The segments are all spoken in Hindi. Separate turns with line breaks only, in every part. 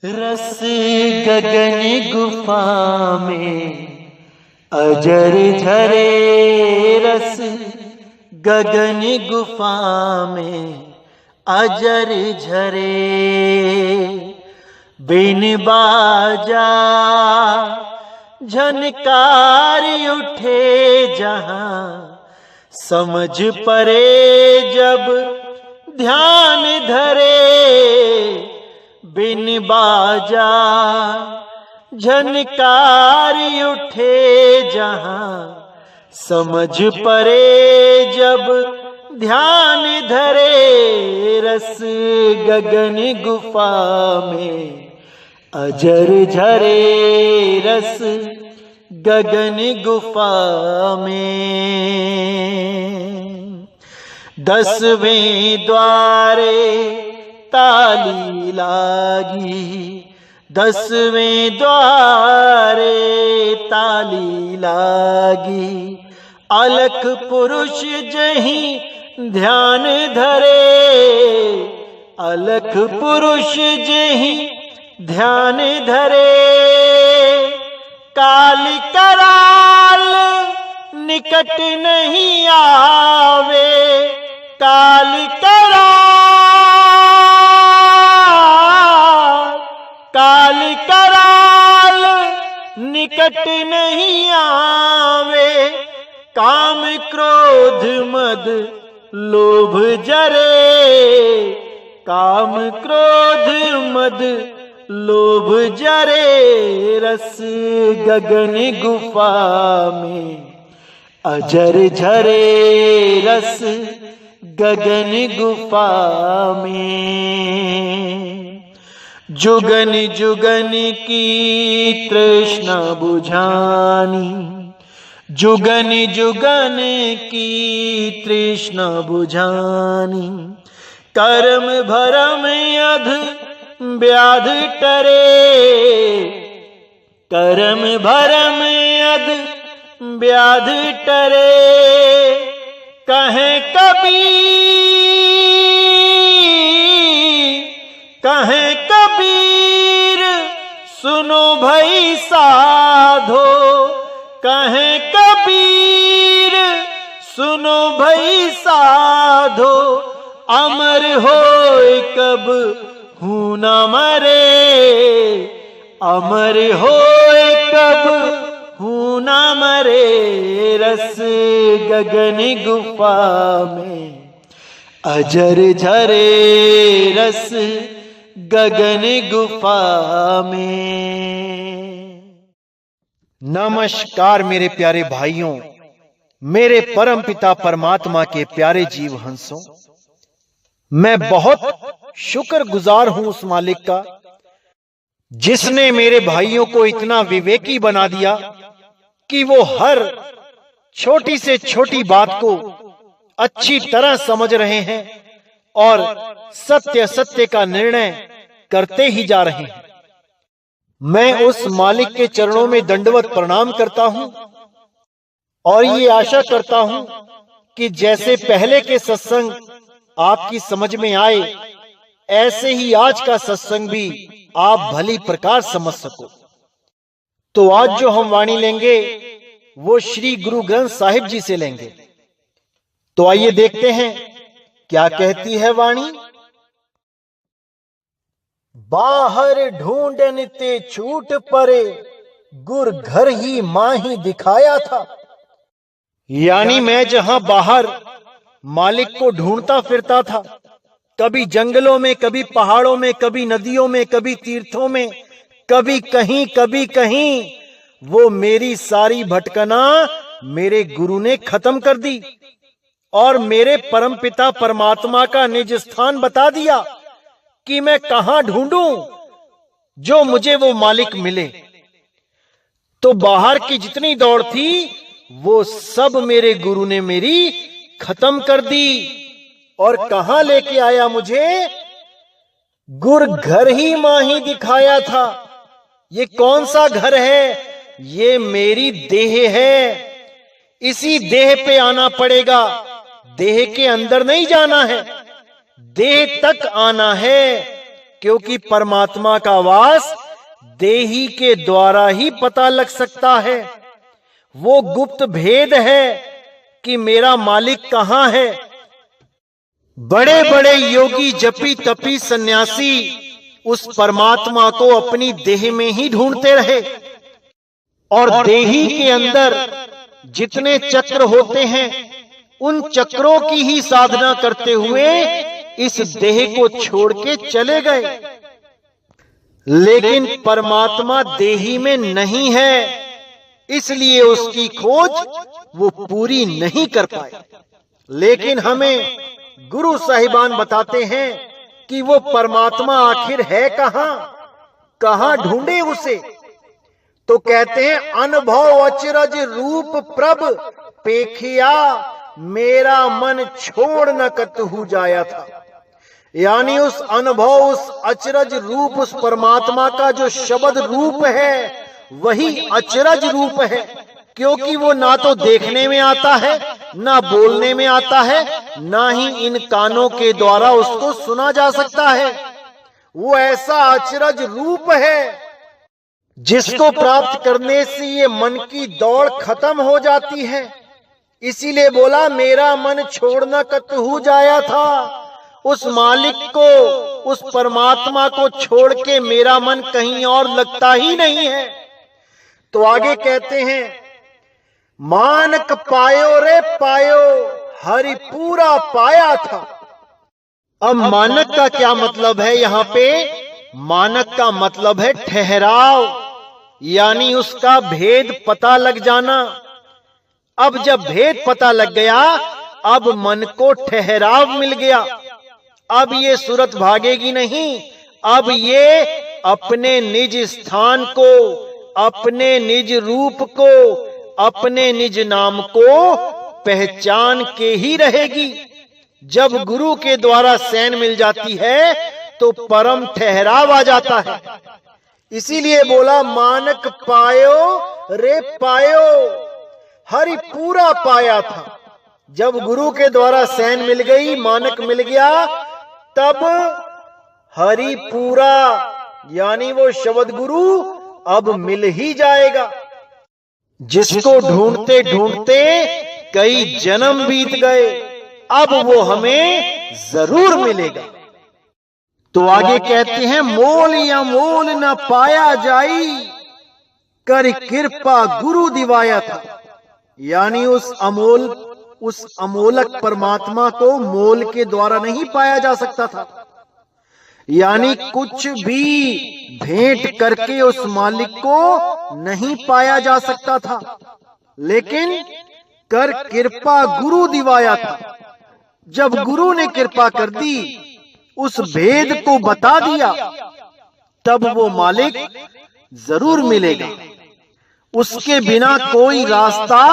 रस गगन गुफा में अजर झरे, रस गगन गुफा में अजर झरे। बिन बाजा झनकार उठे जहां, समझ परे जब ध्यान धरे। बिन बाजा झनकार उठे जहां, समझ परे जब ध्यान धरे। रस गगन गुफा में अजर झरे, रस गगन गुफा में। 10वें द्वारे ताली लागी, 10वें द्वारे ताली लागी। अलख पुरुष जहीं ध्यान धरे, अलख पुरुष जहीं ध्यान धरे। काल कराल निकट नहीं आवे, काल कराल निकट नहीं आवे। काम क्रोध मद लोभ जरे, काम क्रोध मद लोभ जरे। रस गगन गुफा में अजर झरे, रस गगन गुफा में। जुगन जुगन की तृष्णा बुझानी, जुगन जुगन की तृष्णा बुझानी। कर्म भरम अध व्याध टरे, कर्म भरम अध व्याध टरे। कहे कबीर सुनो भई साधो, कहे कबीर सुनो भई साधो। अमर होए कब हूँ न मरे, अमर होए कब हूँ न मरे। रस गगन गुफा में अजर झरे, रस गगन गुफा में।
नमस्कार मेरे प्यारे भाइयों, मेरे परम पिता परमात्मा के प्यारे जीव हंसों। मैं बहुत शुक्रगुजार हूं उस मालिक का जिसने मेरे भाइयों को इतना विवेकी बना दिया कि वो हर छोटी से छोटी बात को अच्छी तरह समझ रहे हैं और सत्य सत्य का निर्णय करते ही जा रहे हैं। मैं उस मालिक के चरणों में दंडवत प्रणाम करता हूं और ये आशा करता हूं कि जैसे पहले के सत्संग आपकी समझ में आए, ऐसे ही आज का सत्संग भी आप भली प्रकार समझ सको। तो आज जो हम वाणी लेंगे वो श्री गुरु ग्रंथ साहिब जी से लेंगे। तो आइए देखते हैं क्या कहती है वाणी। बाहर ढूंढन ते छूट परे, गुर घर ही मां ही दिखाया था। यानी मैं जहां बाहर मालिक को ढूंढता फिरता था, कभी जंगलों में, कभी पहाड़ों में, कभी नदियों में, कभी तीर्थों में, कभी कहीं, वो मेरी सारी भटकना मेरे गुरु ने खत्म कर दी और मेरे परमपिता परमात्मा का निज स्थान बता दिया कि मैं कहां ढूंढूं जो मुझे वो मालिक मिले। तो बाहर की जितनी दौड़ थी वो सब मेरे गुरु ने मेरी खत्म कर दी और कहां लेके आया मुझे? गुर घर ही मां ही दिखाया था। ये कौन सा घर है? ये मेरी देह है। इसी देह पे आना पड़ेगा, देह के अंदर नहीं जाना है, देह तक आना है। क्योंकि परमात्मा का वास देही के द्वारा ही पता लग सकता है। वो गुप्त भेद है कि मेरा मालिक कहां है। बड़े बड़े योगी, जपी, तपी, सन्यासी उस परमात्मा को अपनी देह में ही ढूंढते रहे और देही के अंदर जितने चक्र होते हैं उन चक्रों की ही साधना करते हुए इस देह को छोड़ के चले गए। लेकिन परमात्मा देही में नहीं है, इसलिए उसकी खोज वो पूरी नहीं कर पाए। लेकिन हमें गुरु साहिबान बताते हैं कि वो परमात्मा आखिर है कहां, कहां ढूंढे उसे। तो कहते हैं अनुभव अचरज रूप प्रभ पेखिया, मेरा मन छोड़ न कतहु जाया था। यानी उस अनुभव, उस अचरज रूप, उस परमात्मा का जो शब्द रूप है वही अचरज रूप है, क्योंकि वो ना तो देखने में आता है, ना बोलने में आता है, ना ही इन कानों के द्वारा उसको सुना जा सकता है। वो ऐसा अचरज रूप है जिसको प्राप्त करने से ये मन की दौड़ खत्म हो जाती है। इसीलिए बोला मेरा मन छोड़ना कतहु जाया था। उस मालिक को, उस परमात्मा को छोड़ के मेरा मन कहीं और लगता ही नहीं है। तो आगे कहते हैं मानक पायो रे पायो, हरि पूरा पाया था। अब मानक का क्या मतलब है? यहां पे मानक का मतलब है ठहराव, यानी उसका भेद पता लग जाना। अब जब भेद पता लग गया, अब मन को ठहराव मिल गया। अब ये सूरत भागेगी नहीं, अब ये अपने निज स्थान को, अपने निज रूप को, अपने निज नाम को पहचान के ही रहेगी। जब गुरु के द्वारा सैन मिल जाती है तो परम ठहराव आ जाता है। इसीलिए बोला मानक पायो रे पायो, हरि पूरा पाया था। जब गुरु के द्वारा सैन मिल गई, मानक मिल गया, तब हरि पूरा, यानी वो शब्द गुरु अब मिल ही जाएगा। जिसको ढूंढते ढूंढते कई जन्म बीत गए, अब वो हमें जरूर मिलेगा। तो आगे कहते हैं मोल या मोल न पाया जाई, कर कृपा गुरु दिवाया था। यानी उस अमोलक परमात्मा को मोल के द्वारा नहीं पाया जा सकता था। यानी कुछ भी भेंट करके उस मालिक को नहीं पाया जा सकता था, लेकिन कर कृपा गुरु दिवाया था। जब गुरु ने कृपा कर दी, उस भेद को बता दिया, तब वो मालिक जरूर मिलेगा। उसके बिना कोई रास्ता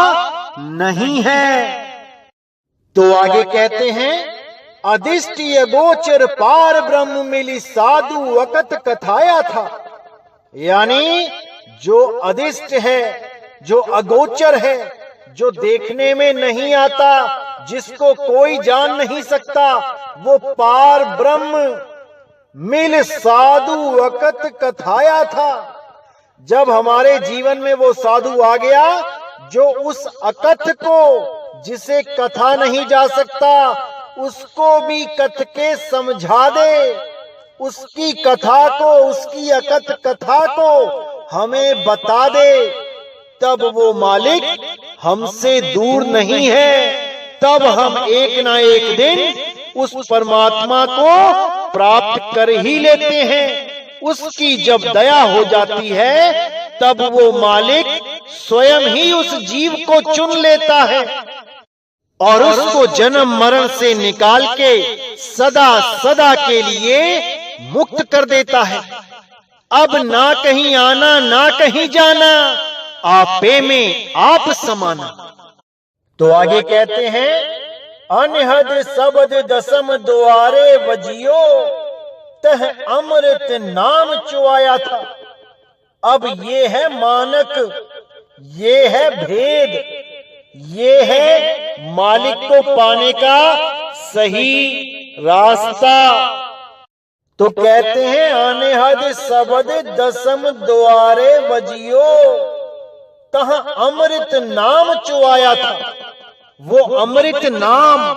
नहीं है। तो आगे कहते हैं अधिष्टि अगोचर पार ब्रह्म मिली साधु वकत कथाया था। यानी जो अधिष्ट है, जो अगोचर है, जो देखने में नहीं आता, जिसको कोई जान नहीं सकता, वो पार ब्रह्म मिल साधु वकत कथाया था। जब हमारे जीवन में वो साधु आ गया जो उस अकथ को, जिसे कथा नहीं जा सकता, उसको भी कथ के समझा दे, उसकी कथा को, उसकी अकथ कथा को हमें बता दे, तब वो मालिक हमसे दूर नहीं है। तब हम एक ना एक दिन उस परमात्मा को प्राप्त कर ही लेते हैं। उसकी जब दया हो जाती है, तब वो मालिक स्वयं ही उस जीव को चुन लेता है और उसको जन्म मरण से निकाल के सदा सदा के लिए मुक्त कर देता है। अब ना कहीं आना, ना कहीं जाना, आपे में आप समाना। तो आगे कहते हैं अनहद शब्द दसम द्वारे बजियो, तह अमृत नाम चुआया था। अब ये है मानक, ये है भेद, ये है मालिक को पाने का सही रास्ता। तो कहते हैं आने हद शब्द दसम द्वारे बजियो, तहां अमृत नाम चुआया था। वो अमृत नाम,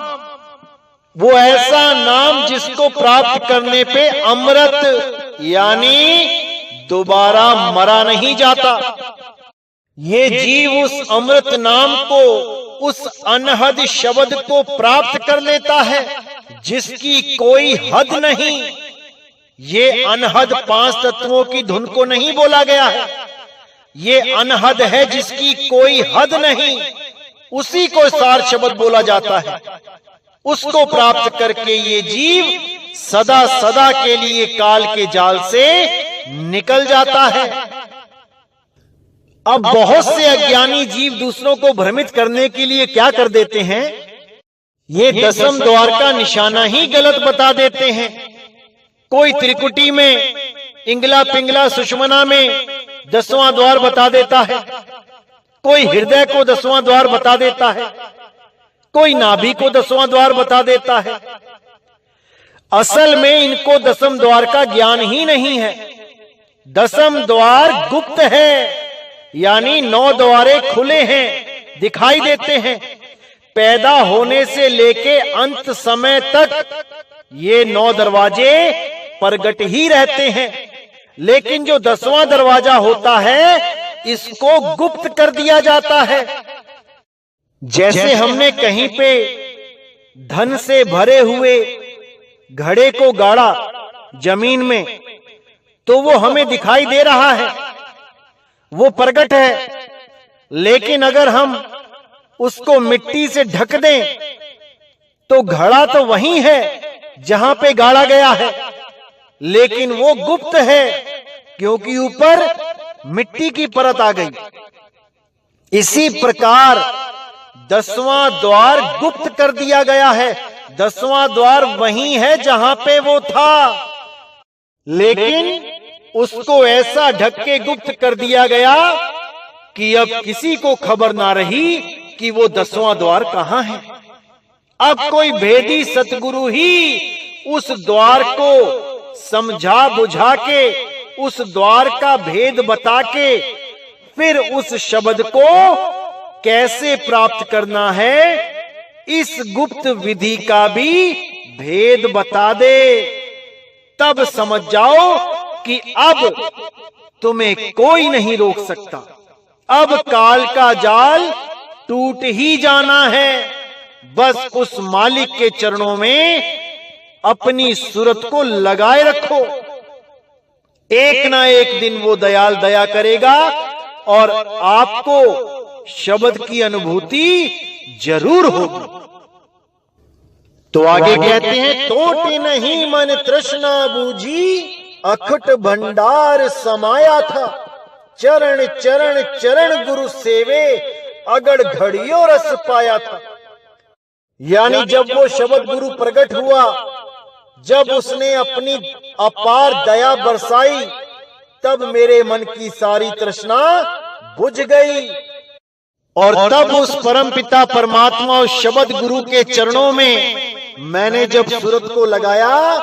वो ऐसा नाम जिसको प्राप्त करने पे अमृत यानी दोबारा मरा नहीं जाता। ये जीव उस अमृत नाम को, उस अनहद शब्द को प्राप्त कर लेता है जिसकी कोई हद नहीं। ये अनहद पांच तत्वों की धुन को नहीं बोला गया है, ये अनहद है जिसकी कोई हद नहीं, उसी को सार शब्द बोला जाता है। उसको प्राप्त करके ये जीव सदा सदा के लिए काल के जाल से निकल जाता है। अब बहुत से अज्ञानी जीव दूसरों को भ्रमित करने के लिए क्या कर देते हैं, ये दसम द्वार का निशाना ही गलत बता देते हैं। कोई त्रिकुटी में, इंगला पिंगला सुषमना में 10वां द्वार बता देता है, कोई हृदय को 10वां द्वार बता देता है, कोई नाभि को 10वां द्वार बता देता है। असल में इनको दसम द्वार का ज्ञान ही नहीं है। दसम द्वार गुप्त है, यानी 9 द्वारे खुले हैं, दिखाई देते हैं। पैदा होने से लेके अंत समय तक ये 9 दरवाजे प्रगट ही रहते हैं, लेकिन जो 10वां दरवाजा होता है इसको गुप्त कर दिया जाता है। जैसे हमने कहीं पे धन से भरे हुए घड़े को गाड़ा जमीन में, तो वो हमें दिखाई दे रहा है, वो प्रगट है। लेकिन अगर हम उसको मिट्टी से ढक दें तो घड़ा तो वही है जहां पे गाड़ा गया है, लेकिन वो गुप्त है क्योंकि ऊपर मिट्टी की परत आ गई। इसी प्रकार 10वां द्वार गुप्त कर दिया गया है। 10वां द्वार वही है जहां पे वो था, लेकिन उसको ऐसा ढक के गुप्त कर दिया गया कि अब किसी को खबर ना रही कि वो 10वां द्वार कहां है। अब कोई भेदी सतगुरु ही उस द्वार को समझा बुझा के, उस द्वार का भेद बता के, फिर उस शब्द को कैसे प्राप्त करना है, इस गुप्त विधि का भी भेद बता दे। तब समझ जाओ कि अब तुम्हें कोई नहीं रोक सकता। अब काल का जाल टूट ही जाना है। बस उस मालिक के चरणों में अपनी सूरत को लगाए रखो। एक ना एक दिन वो दयाल दया करेगा और आपको शब्द की अनुभूति जरूर होगी। तो आगे कहते हैं, टोटे नहीं मन तृष्णा बूझी, अखट भंडार समाया था। चरण चरण चरण गुरु सेवे, अगड़ घड़ियों रस पाया था। यानी जब वो शब्द गुरु प्रकट हुआ, जब उसने अपनी अपार दया बरसाई, तब मेरे मन की सारी तृष्णा बुझ गई। और तब उस परम पिता परमात्मा, उस शब्द गुरु के चरणों में मैंने जब सूरत को लगाया,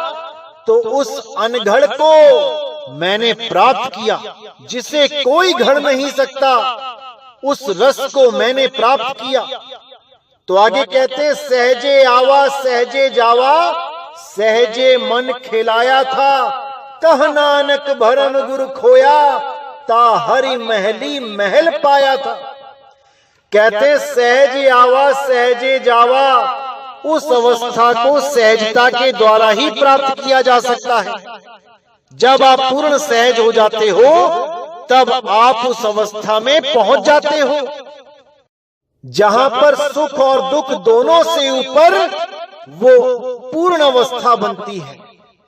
तो उस अनघड़ को मैंने प्राप्त किया जिसे कोई घड़ नहीं सकता। उस रस को मैंने प्राप्त किया। तो आगे कहते, सहजे आवा सहजे जावा, सहजे मन खिलाया था। कह नानक भरम गुरु खोया, ता हरि महली महल पाया था। कहते सहजे आवा सहजे जावा, उस अवस्था को सहजता के द्वारा ही प्राप्त किया जा सकता है। जब आप पूर्ण सहज हो जाते हो, तब आप उस अवस्था में पहुंच जाते हो जहां पर सुख और दुख दोनों से ऊपर वो पूर्ण अवस्था बनती है।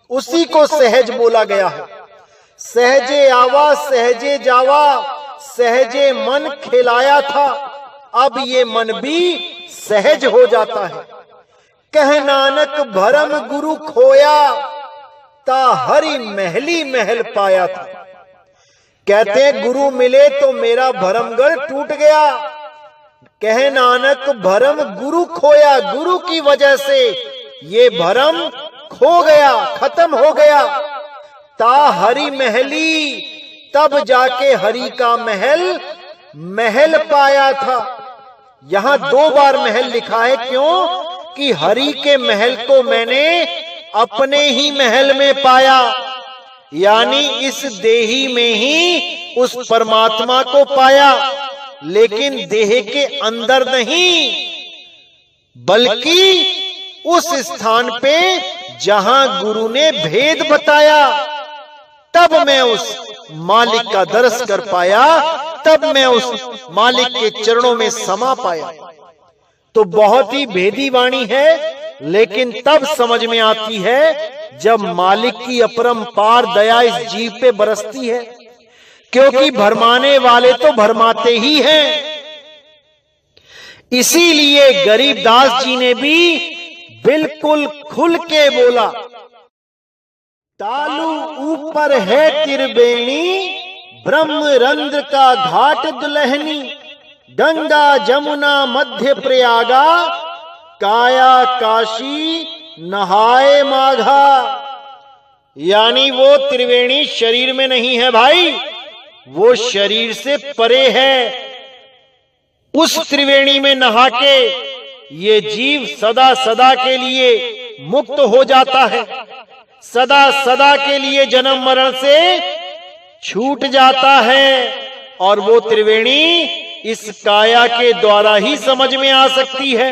उसी को सहज बोला गया है। सहजे आवा सहजे जावा, सहजे मन खिलाया था। अब ये मन भी सहज हो जाता है। कह नानक भरम गुरु खोया, ता हरि महली महल पाया था। कहते हैं गुरु मिले तो मेरा भरमगढ़ टूट गया। कह नानक भरम गुरु खोया, गुरु की वजह से ये भरम खो गया, खत्म हो गया। ता हरि महली, तब जाके हरि का महल महल पाया था। यहां 2 बार महल लिखा है, क्यों? कि हरि के महल को मैंने अपने ही महल में पाया, यानी इस देही में ही उस परमात्मा को पाया, लेकिन देह के अंदर नहीं, बल्कि उस स्थान पे जहां गुरु ने भेद बताया, तब मैं उस मालिक का दर्श कर पाया, तब मैं उस मालिक के चरणों में समा पाया। तो बहुत ही भेदी वाणी है, लेकिन तब समझ में आती है जब मालिक की अपरंपार दया इस जीव पे बरसती है, क्योंकि भरमाने वाले तो भरमाते ही हैं। इसीलिए गरीबदास जी ने भी बिल्कुल खुल के बोला, तालू ऊपर है त्रिवेणी, ब्रह्मरंध्र का घाट दुल्हनी, गंगा जमुना मध्य प्रयागा, काया काशी नहाए माघा। यानी वो त्रिवेणी शरीर में नहीं है भाई, वो शरीर से परे है। उस त्रिवेणी में नहा के ये जीव सदा सदा के लिए मुक्त हो जाता है, सदा सदा के लिए जन्म मरण से छूट जाता है। और वो त्रिवेणी इस काया के द्वारा ही समझ में आ सकती है,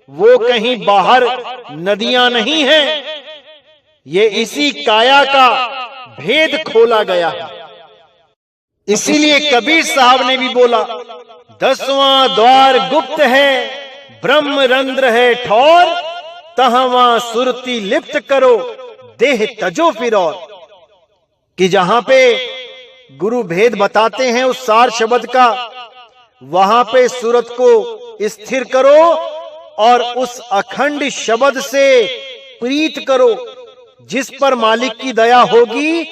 वो कहीं बाहर नदियां नहीं है, ये इसी काया का भेद खोला गया है। इसीलिए कबीर साहब ने भी बोला, 10वां द्वार गुप्त है, ब्रह्मरंध्र है ठौर, तहवां सुरती लिप्त करो, देह तजो फिर और। कि जहां पे गुरु भेद बताते हैं उस सार शब्द का, वहां पे सूरत को स्थिर करो और उस अखंड शब्द से प्रीत करो, जिस पर मालिक की दया होगी,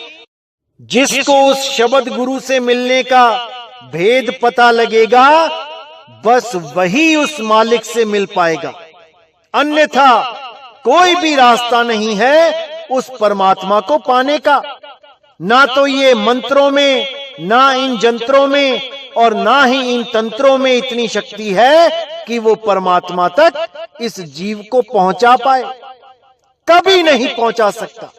जिसको उस शब्द गुरु से मिलने का भेद पता लगेगा, बस वही उस मालिक से मिल पाएगा। अन्यथा कोई भी रास्ता नहीं है उस परमात्मा को पाने का। ना तो ये मंत्रों में, ना इन जंत्रों में, और ना ही इन तंत्रों में इतनी शक्ति है कि वो परमात्मा तक इस जीव को पहुंचा पाए, कभी नहीं पहुंचा सकता।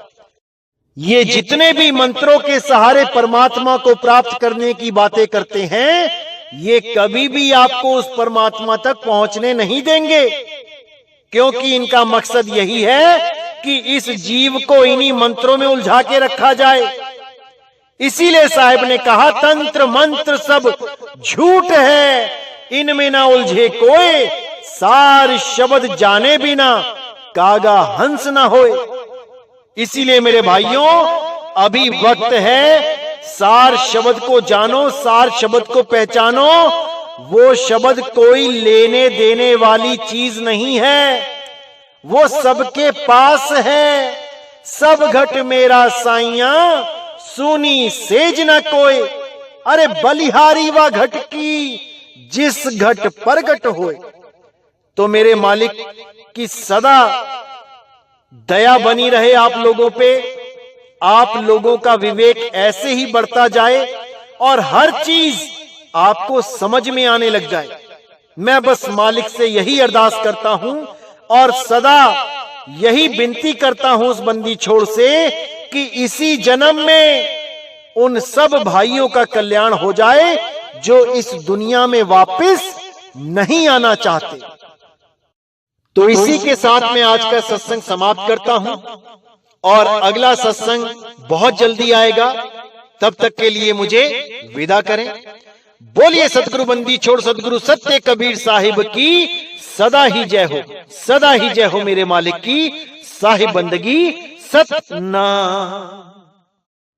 ये जितने भी मंत्रों के सहारे परमात्मा को प्राप्त करने की बातें करते हैं, ये कभी भी आपको उस परमात्मा तक पहुंचने नहीं देंगे, क्योंकि इनका मकसद यही है कि इस जीव को इन्हीं मंत्रों में उलझा के रखा जाए। इसीलिए साहिब ने कहा, तंत्र मंत्र सब झूठ है, इनमें ना उलझे कोई, सार शब्द जाने बिना कागा हंस ना होए। इसीलिए मेरे भाइयों, अभी वक्त है, सार शब्द को जानो, सार शब्द को पहचानो। वो शब्द कोई लेने देने वाली चीज नहीं है, वो सबके पास है। सब घट मेरा साइया, सुनी सेज न कोई, अरे बलिहारी व घट की, जिस घट प्रगट होए। तो मेरे मालिक की सदा दया बनी रहे आप लोगों पे, आप लोगों का विवेक ऐसे ही बढ़ता जाए और हर चीज आपको समझ में आने लग जाए। मैं बस मालिक से यही अरदास करता हूं और सदा यही विनती करता हूं उस बंदी छोड़ से कि इसी जन्म में उन सब भाइयों का कल्याण हो जाए जो इस दुनिया में वापस नहीं आना चाहते। तो इसी के साथ मैं आज का सत्संग समाप्त करता हूं और अगला सत्संग बहुत जल्दी आएगा। तब तक के लिए मुझे विदा करें। बोलिए सतगुरु बंदी छोड़ सतगुरु सत्य कबीर साहिब की सदा ही जय हो, सदा ही जय हो। मेरे मालिक की साहिब बंदगी सतना।